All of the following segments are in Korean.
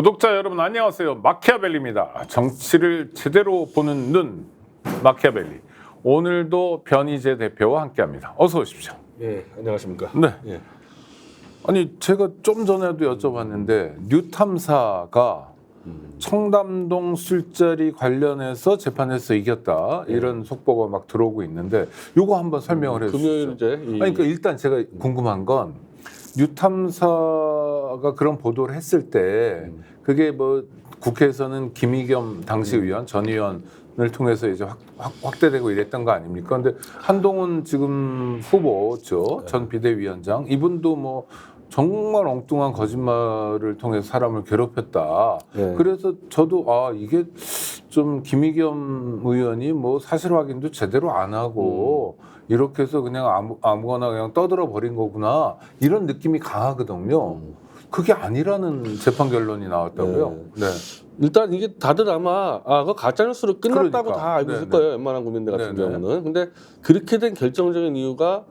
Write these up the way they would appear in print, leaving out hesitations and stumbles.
구독자 여러분 안녕하세요. 마키아벨리입니다. 정치를 제대로 보는 눈 마키아벨리. 오늘도 변희재 대표와 함께합니다. 어서 오십시오. 예, 안녕하십니까. 네. 예. 아니 제가 좀 전에도 여쭤봤는데 뉴탐사가 청담동 술자리 관련해서 재판에서 이겼다 이런 속보가 막 들어오고 있는데 요거 한번 설명을 해주시죠. 금요일 이제 아니, 그러니까 일단 제가 궁금한 건 뉴탐사가 그런 보도를 했을 때 그게 뭐 국회에서는 김의겸 당시 의원 전 의원을 통해서 이제 확대되고 이랬던 거 아닙니까? 근데 한동훈 지금 후보죠 전 비대위원장 이분도 뭐 정말 엉뚱한 거짓말을 통해서 사람을 괴롭혔다. 네. 그래서 저도 이게 좀 김의겸 의원이 뭐 사실 확인도 제대로 안 하고 이렇게 해서 그냥 아무거나 그냥 떠들어 버린 거구나 이런 느낌이 강하거든요. 그게 아니라는 재판 결론이 나왔다고요. 네. 일단 이게 다들 아마 그 가짜뉴스로 끝났다고 그러니까. 다 알고 있을 네네. 거예요. 웬만한 국민들 같은 네네. 경우는. 근데 그렇게 된 결정적인 이유가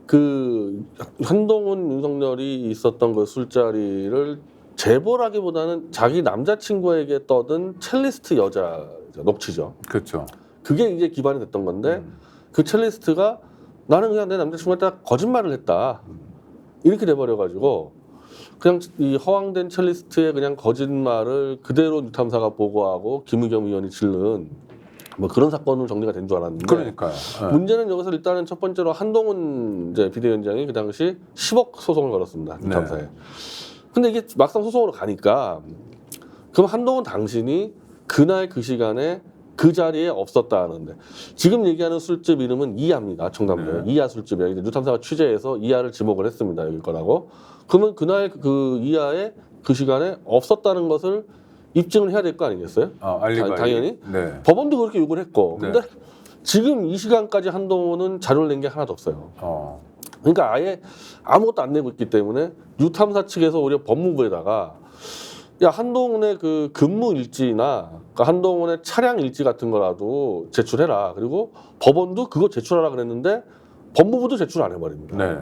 그 한동훈 윤석열이 있었던 그 술자리를 제보라기보다는 자기 남자친구에게 떠든 첼리스트 여자 녹취죠. 그렇죠. 그게 이제 기반이 됐던 건데 그 첼리스트가 나는 그냥 내 남자친구한테 거짓말을 했다 이렇게 돼버려가지고 그냥 이 허황된 첼리스트의 그냥 거짓말을 그대로 뉴탐사가 보고하고 김의겸 의원이 질른 뭐 그런 사건으로 정리가 된 줄 알았는데 그러니까요. 네. 문제는 여기서 일단은 첫 번째로 한동훈 이제 비대위원장이 그 당시 10억 소송을 걸었습니다 뉴탐사에. 근데 이게 막상 소송으로 가니까 그럼 한동훈 당신이 그날 그 시간에 그 자리에 없었다 하는데 지금 얘기하는 술집 이름은 이하입니다. 청담동에 이하 술집이에요. 이제 뉴탐사가 취재해서 이하를 지목을 했습니다. 여기 거라고. 그러면 그날 그 이하에 그 시간에 없었다는 것을 입증을 해야 될 거 아니겠어요? 알리바이. 당연히. 네. 법원도 그렇게 요구를 했고. 네. 근데 지금 이 시간까지 한동훈은 자료를 낸 게 하나도 없어요. 그러니까 아예 아무것도 안 내고 있기 때문에 뉴탐사 측에서 오히려 법무부에다가 야 한동훈의 그 근무 일지나 그러니까 한동훈의 차량 일지 같은 거라도 제출해라. 그리고 법원도 그거 제출하라 그랬는데 법무부도 제출 안 해버립니다. 네.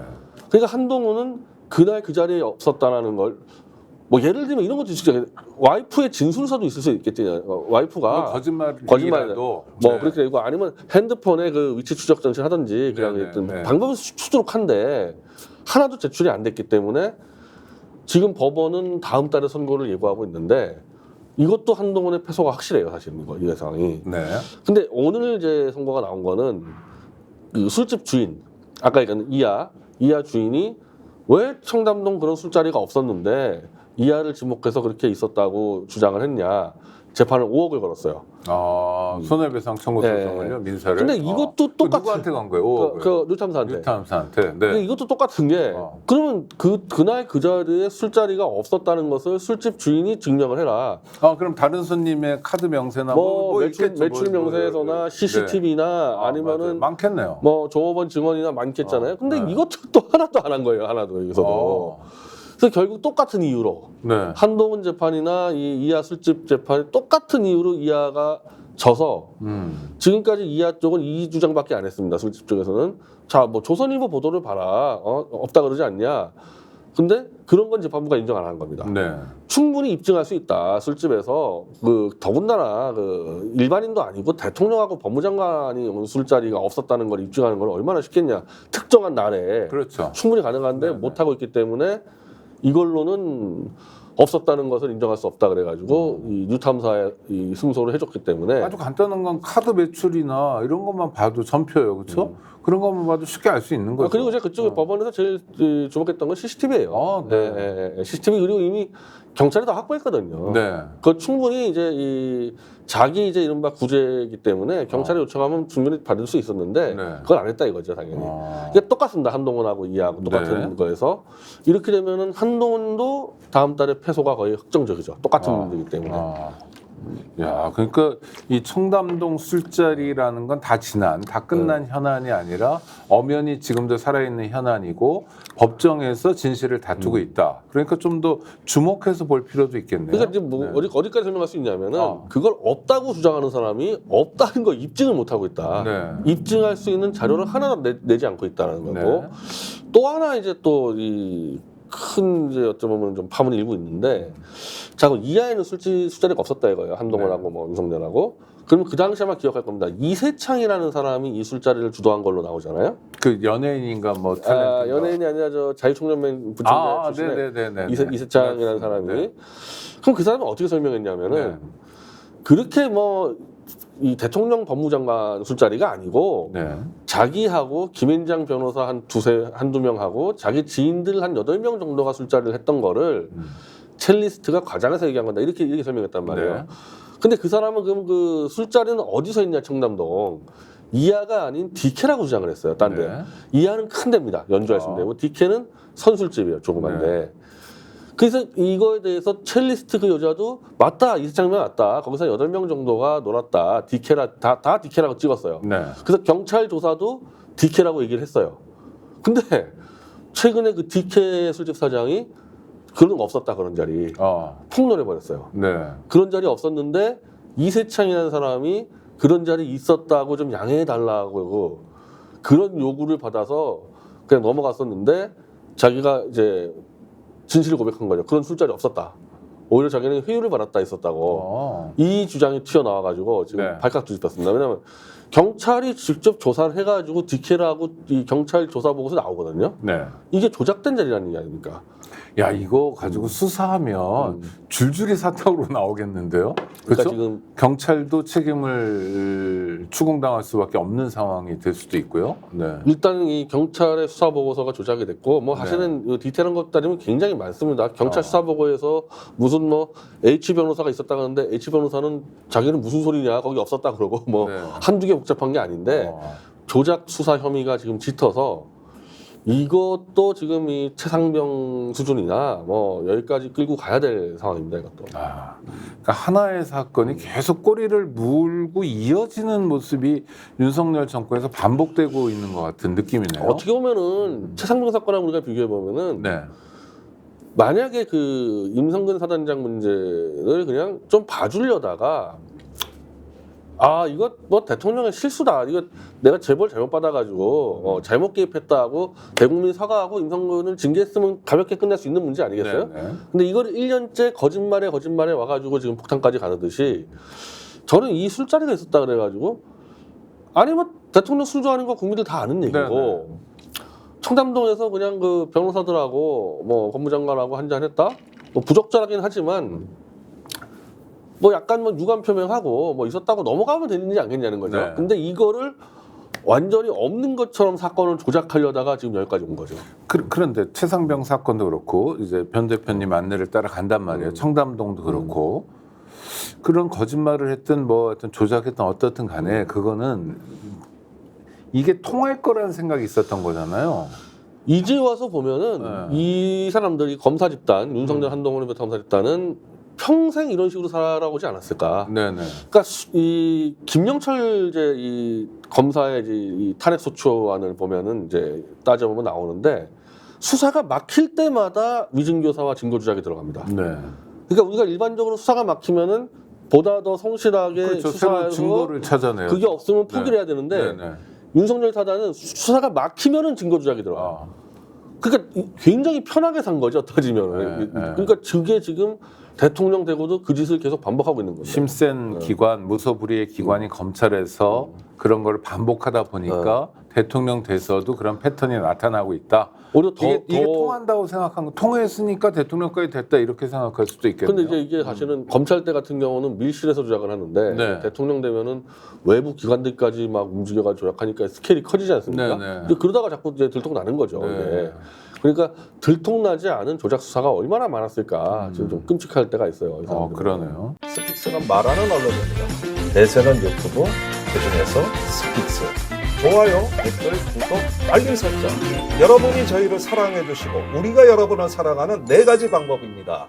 그러니까 한동훈은 그날 그 자리에 없었다라는 걸 뭐 예를 들면 이런 것도 진짜 와이프의 진술서도 있을 수 있겠지. 와이프가 뭐 거짓말이라도 뭐 그렇게 되고 아니면 핸드폰에 그 위치 추적 장치를 하든지 그냥 네. 방법은 수두룩한데 하나도 제출이 안 됐기 때문에 지금 법원은 다음 달에 선고를 예고하고 있는데 이것도 한동훈의 패소가 확실해요, 사실 이 상황이. 네. 근데 오늘 이제 선고가 나온 거는 그 술집 주인, 아까 얘기한 이하 주인이 왜 청담동 그런 술자리가 없었는데 이하를 지목해서 그렇게 있었다고 주장을 했냐. 재판을 5억을 걸었어요. 손해배상 청구 소송을요, 민사를. 근데 이것도 똑같은 누구한테 간 거예요? 5억을? 그 뉴탐사한테. 뉴탐사한테. 네. 근데 이것도 똑같은 게 그러면 그날 그 자리에 술자리가 없었다는 것을 술집 주인이 증명을 해라. 그럼 다른 손님의 카드 명세나 뭐 매출 있겠죠. 명세서나 CCTV나 아니면은 맞아요. 많겠네요. 뭐 조업원 증언이나 많겠잖아요. 근데 이것도 또 하나도 안 한 거예요. 하나도 여기서도. 그래서 결국 똑같은 이유로 한동훈 재판이나 이 이하 술집 재판이 똑같은 이유로 이하가 져서 지금까지 이하 쪽은 이 주장밖에 안 했습니다. 술집 쪽에서는 자 뭐 조선일보 보도를 봐라 없다 그러지 않냐. 근데 그런 건 재판부가 인정 안 한 겁니다. 네. 충분히 입증할 수 있다. 술집에서 그 더군다나 그 일반인도 아니고 대통령하고 법무장관이 오는 술자리가 없었다는 걸 입증하는 건 얼마나 쉽겠냐. 특정한 날에 그렇죠. 충분히 가능한데 못 하고 있기 때문에 이걸로는 없었다는 것을 인정할 수 없다 그래가지고 이 뉴탐사에 이 승소를 해줬기 때문에 아주 간단한 건 카드 매출이나 이런 것만 봐도 전표예요, 그렇죠? 그런 것만 봐도 쉽게 알 수 있는 거죠. 그리고 제가 그쪽에 법원에서 제일 주목했던 건 CCTV예요. 네. CCTV 그리고 이미 경찰이 다 확보했거든요. 네. 그 충분히 이제 이 자기 이제 이른바 구제이기 때문에 경찰에 요청하면 충분히 받을 수 있었는데 그걸 안 했다 이거죠, 당연히. 이게 똑같습니다. 한동훈하고 이하고 똑같은 거에서 이렇게 되면은 한동훈도 다음 달에 패소가 거의 확정적이죠. 똑같은 문제이기 때문에. 야, 그러니까 이 청담동 술자리라는 건 다 지난, 다 끝난 현안이 아니라 엄연히 지금도 살아있는 현안이고 법정에서 진실을 다투고 있다. 그러니까 좀 더 주목해서 볼 필요도 있겠네요. 그러니까 이제 뭐 어디까지 설명할 수 있냐면은 그걸 없다고 주장하는 사람이 없다는 걸 입증을 못 하고 있다. 입증할 수 있는 자료를 하나도 내지 않고 있다는 거고 또 하나 이제 또 이 큰 이제 어쩌면 좀 파문이 일부 있는데, 자, 그 이하에는 술자리가 없었다 이거예요. 한동훈하고 뭐 윤석열하고. 그러면 그 당시 아마 기억할 겁니다. 이세창이라는 사람이 이 술자리를 주도한 걸로 나오잖아요. 그 연예인인가 뭐 연예인이 아니라 저 자유총연맹 부총재 출신의 네네네. 이세창이라는 사람이. 네. 그럼 그 사람은 어떻게 설명했냐면은 그렇게 뭐 이 대통령 법무장관 술자리가 아니고 자기하고 김앤장 변호사 한두 명하고 자기 지인들 한 8명 정도가 술자리를 했던 거를 첼리스트가 과장해서 얘기한 건다. 이렇게 설명했단 말이에요. 근데 그 사람은 그럼 그 술자리는 어디서 했냐, 청담동. 이하가 아닌 디케라고 주장을 했어요. 딴 데. 이하는 큰 데입니다. 연주하신 데고. 디케는 선술집이에요. 조그만데. 그래서 이거에 대해서 첼리스트 그 여자도 맞다. 이세창면 맞다. 거기서 8명 정도가 놀았다. 디케라 다 디케라고 찍었어요. 그래서 경찰 조사도 디케라고 얘기를 했어요. 근데 최근에 그 디케 술집 사장이 그런 거 없었다, 그런 자리. 폭로해 버렸어요. 그런 자리 없었는데 이세창이라는 사람이 그런 자리 있었다고 좀 양해해 달라고 그런 요구를 받아서 그냥 넘어갔었는데 자기가 이제 진실을 고백한 거죠. 그런 술자리 없었다. 오히려 자기는 회유를 받았다 했었다고. 이 주장이 튀어나와가지고 지금 발칵 뒤집혔습니다. 왜냐하면 경찰이 직접 조사를 해가지고 디케라고 이 경찰 조사 보고서 나오거든요. 이게 조작된 자리라는 얘기 아닙니까? 야, 이거 가지고 수사하면 줄줄이 사탕으로 나오겠는데요? 그러니까 그렇죠? 지금 경찰도 책임을 추궁당할 수밖에 없는 상황이 될 수도 있고요. 일단 이 경찰의 수사 보고서가 조작이 됐고 뭐 사실은 디테일한 것 따지면 굉장히 많습니다. 경찰 수사 보고에서 무슨 뭐 H 변호사가 있었다고 하는데 H 변호사는 자기는 무슨 소리냐, 거기 없었다 그러고 뭐 한두 개 복잡한 게 아닌데 조작 수사 혐의가 지금 짙어서 이것도 지금 이 최상병 수준이나 뭐 여기까지 끌고 가야 될 상황입니다. 이것도. 그러니까 하나의 사건이 계속 꼬리를 물고 이어지는 모습이 윤석열 정권에서 반복되고 있는 것 같은 느낌이네요. 어떻게 보면은 최상병 사건하고 우리가 비교해 보면은 만약에 그 임성근 사단장 문제를 그냥 좀 봐주려다가 이거 뭐 대통령의 실수다. 이거 내가 재벌 잘못 받아가지고 잘못 개입했다고 대국민이 사과하고 임성근을 징계했으면 가볍게 끝날 수 있는 문제 아니겠어요? 근데 이걸 1년째 거짓말에 와가지고 지금 폭탄까지 가듯이 저는 이 술자리가 있었다 그래가지고 아니 뭐 대통령 술 좋아하는 거 국민들 다 아는 얘기고 청담동에서 그냥 그 변호사들하고 뭐 법무장관하고 한잔했다? 뭐 부적절하긴 하지만 뭐 약간 뭐 유감 표명하고 뭐 있었다고 넘어가면 되는지 않겠냐는 거죠. 근데 이거를 완전히 없는 것처럼 사건을 조작하려다가 지금 여기까지 온 거죠. 그런데 최상병 사건도 그렇고 이제 변 대표님 안내를 따라 간단 말이에요. 청담동도 그렇고 그런 거짓말을 했든 뭐 하여튼 조작했든 어떻든 간에 그거는 이게 통할 거라는 생각이 있었던 거잖아요. 이제 와서 보면은 이 사람들이 검사 집단, 윤석열 한동훈을 비롯한 검사 집단은 평생 이런 식으로 살아오지 않았을까? 그러니까 이 김영철 이제 이 검사의 이제 이 탄핵 소추안을 보면은 이제 따져보면 나오는데 수사가 막힐 때마다 위증교사와 증거 조작이 들어갑니다. 그러니까 우리가 일반적으로 수사가 막히면은 보다 더 성실하게 수사해서 증거를 찾아내요. 그게 없으면 포기를 해야 되는데 윤석열 사단은 수사가 막히면은 증거 조작이 들어가. 그러니까 굉장히 편하게 산 거죠, 터지면은. 그러니까 그게 지금 대통령 되고도 그 짓을 계속 반복하고 있는 거죠. 힘센 기관, 무소불위의 기관이 검찰에서 그런 걸 반복하다 보니까 대통령 돼서도 그런 패턴이 나타나고 있다. 오히려 이게 통한다고 생각한 거, 통했으니까 대통령까지 됐다 이렇게 생각할 수도 있겠네요. 근데 이게 사실은 검찰대 같은 경우는 밀실에서 조작을 하는데 대통령 되면은 외부 기관들까지 막 움직여가지고 조작하니까 스케일이 커지지 않습니까? 그러다가 자꾸 이제 들통나는 거죠. 그러니까 들통나지 않은 조작 수사가 얼마나 많았을까 지금 좀 끔찍할 때가 있어요. 그러네요. 스픽스는 말하는 언론입니다. 대세는 유튜브, 그중에서 스픽스. 좋아요, 댓글, 구독, 알림 설정. 여러분이 저희를 사랑해 주시고 우리가 여러분을 사랑하는 4가지 방법입니다.